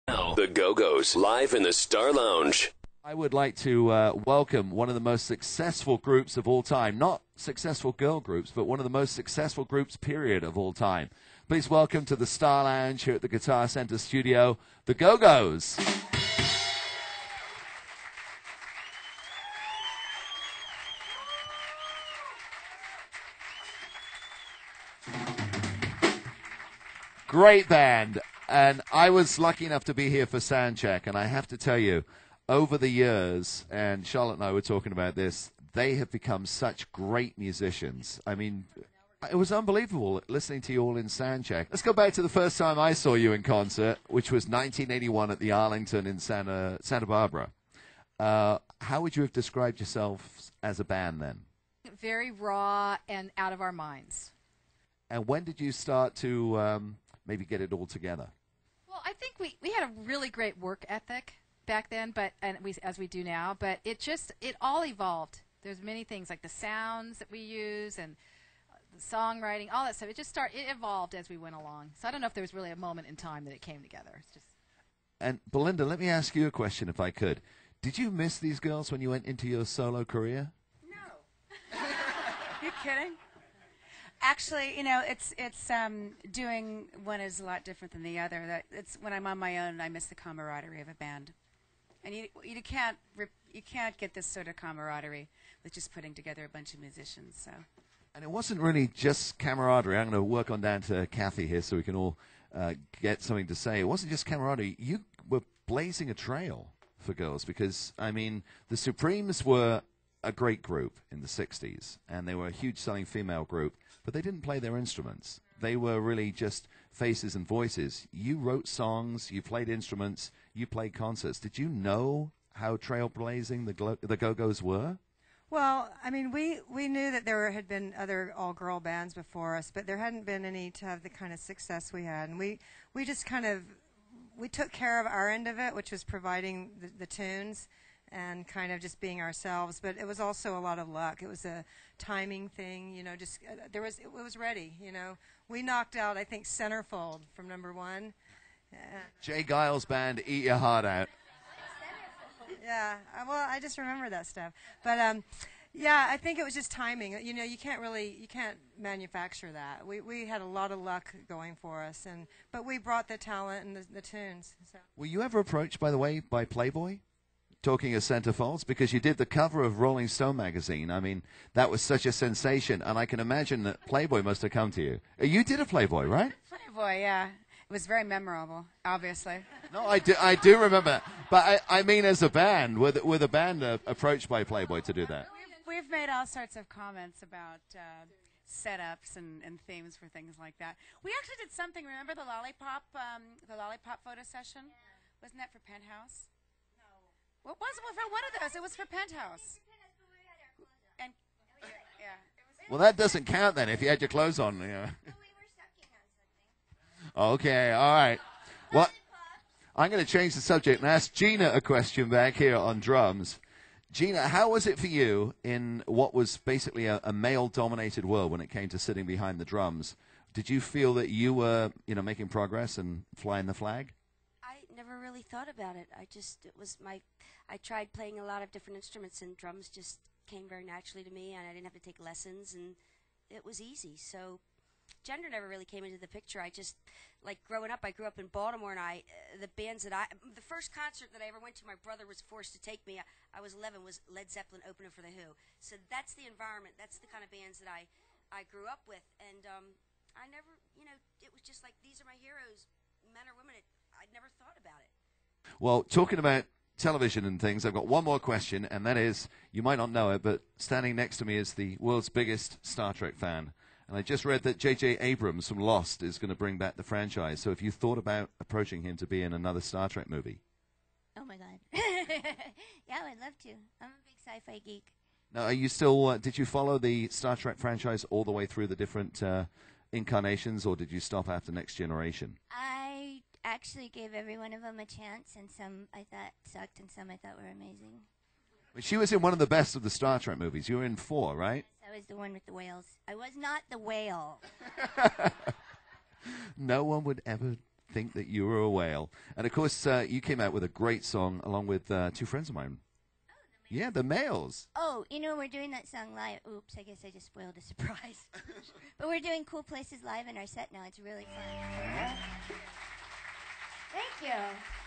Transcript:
Now, the Go-Go's live in the Star Lounge. I would like to welcome one of the most successful groups of all time. Not successful girl groups, but one of the most successful groups, period, of all time. Please welcome to the Star Lounge here at the Guitar Center studio, the Go-Go's. Great band. And I was lucky enough to be here for soundcheck, and I have to tell you, over the years, and Charlotte and I were talking about this, they have become such great musicians. I mean, it was unbelievable listening to you all in soundcheck. Let's go back to the first time I saw you in concert, which was 1981 at the Arlington in Santa Barbara. How would you have described yourselves as a band then? Very raw and out of our minds. And when did you start to maybe get it all together? Well, I think we had a really great work ethic back then, as we do now, but it all evolved. There's many things like the sounds that we use and the songwriting, all that stuff. It evolved as we went along. So I don't know if there was really a moment in time that it came together. It's just. And Belinda, let me ask you a question if I could. Did you miss these girls when you went into your solo career? No. You kidding? Actually, you know, it's doing one is a lot different than the other. It's when I'm on my own, I miss the camaraderie of a band, and you can't get this sort of camaraderie with just putting together a bunch of musicians. So. And it wasn't really just camaraderie. I'm going to work on down to Kathy here so we can all get something to say. It wasn't just camaraderie. You were blazing a trail for girls because, I mean, the Supremes were a great group in the 60s, and they were a huge selling female group, but they didn't play their instruments. They were really just faces and voices. You wrote songs, you played instruments, you played concerts. Did you know how trailblazing the Go-Go's were? Well, I mean, we knew that there had been other all-girl bands before us, but there hadn't been any to have the kind of success we had. And we just kind of, we took care of our end of it, which was providing the tunes and kind of just being ourselves, but it was also a lot of luck. It was a timing thing, you know, just it was ready, you know. We knocked out, I think, Centerfold from #1. Jay Giles' band, Eat Your Heart Out. Yeah, well, I just remember that stuff. But yeah, I think it was just timing. You know, you can't manufacture that. We had a lot of luck going for us, but we brought the talent and the tunes. So. Were you ever approached, by the way, by Playboy? Talking of Centerfolds, because you did the cover of Rolling Stone magazine. I mean, that was such a sensation, and I can imagine that Playboy must have come to you. You did a Playboy, right? Playboy, yeah. It was very memorable, obviously. No, I do remember that. But I mean, as a band, were the band approached by Playboy to do that? We've made all sorts of comments about setups and themes for things like that. We actually did something. Remember the lollipop photo session? Yeah. Wasn't that for Penthouse? What was it for one of those? It was for Penthouse. And yeah. Well, that doesn't count then if you had your clothes on. You know. We were sucking on something. Okay, all right. Well, I'm going to change the subject and ask Gina a question back here on drums. Gina, how was it for you in what was basically a male-dominated world when it came to sitting behind the drums? Did you feel that you were, making progress and flying the flag? I never really thought about it. I tried playing a lot of different instruments, and drums just came very naturally to me, and I didn't have to take lessons, and it was easy. So gender never really came into the picture. I just, like growing up, I grew up in Baltimore, and the first concert that I ever went to, my brother was forced to take me. I was 11, was Led Zeppelin opening for The Who. So that's the environment, that's the kind of bands that I grew up with, and I never, it was just like, these are my heroes, men or women. I'd never thought about it. Well, talking about television and things, I've got one more question, and that is, you might not know it, but standing next to me is the world's biggest Star Trek fan. And I just read that J.J. Abrams from Lost is going to bring back the franchise. So have you thought about approaching him to be in another Star Trek movie? Oh, my God. Yeah, I'd love to. I'm a big sci-fi geek. Now, are you still, did you follow the Star Trek franchise all the way through the different incarnations, or did you stop after Next Generation? I actually gave every one of them a chance, and some I thought sucked, and some I thought were amazing. Well, she was in one of the best of the Star Trek movies. You were in 4, right? Yes, I was the one with the whales. I was not the whale. No one would ever think that you were a whale. And of course, you came out with a great song along with two friends of mine. Yeah, the Males. Oh, we're doing that song live. Oops, I guess I just spoiled a surprise. But we're doing Cool Places live in our set now. It's really fun. Thank you.